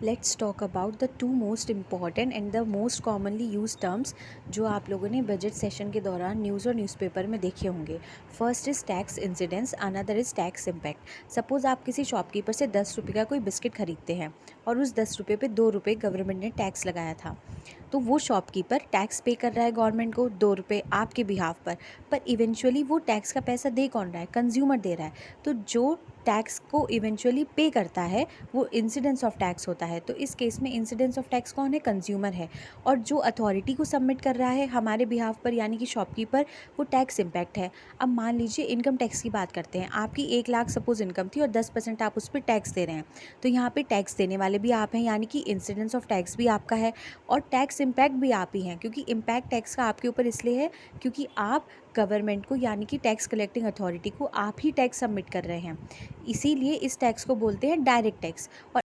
Let's talk about the two most important and the most commonly use terms जो आप लोगों ने budget session के दौरान न्यूज़ और न्यूज़पेपर में देखे होंगे। First is tax incidence, another is tax impact. Suppose आप किसी शॉपकीपर से 10 रुपये का कोई बिस्किट खरीदते हैं और उस 10 रुपये पे 2 रुपये गवर्नमेंट ने टैक्स लगाया था। तो वो शॉपकीपर टैक्स पे कर रहा है गवर्नमेंट को 2 रुपये आपके बिहाफ पर इवेंचुअली वो टैक्स का पैसा दे कौन रहा है? कंज्यूमर दे रहा है। तो जो टैक्स को इवेंचुअली पे करता है वो इंसिडेंस ऑफ टैक्स होता है। तो इस केस में इंसिडेंस ऑफ टैक्स कौन है? कंज्यूमर है। और जो अथॉरिटी को सबमिट कर रहा है हमारे बिहाफ पर यानी कि शॉपकीपर, वो टैक्स इम्पैक्ट है। अब मान लीजिए इनकम टैक्स की बात करते हैं। आपकी 1 लाख सपोज इनकम थी और 10% आप उस पर टैक्स दे रहे हैं। तो यहाँ पे टैक्स देने वाले भी आप हैं यानी कि इंसिडेंस ऑफ टैक्स भी आपका है और टैक्स इम्पैक्ट भी आप ही हैं, क्योंकि इम्पैक्ट टैक्स का आपके ऊपर इसलिए है क्योंकि आप गवर्नमेंट को यानी कि टैक्स कलेक्टिंग अथॉरिटी को आप ही टैक्स सबमिट कर रहे हैं। इसीलिए इस टैक्स को बोलते हैं डायरेक्ट टैक्स। और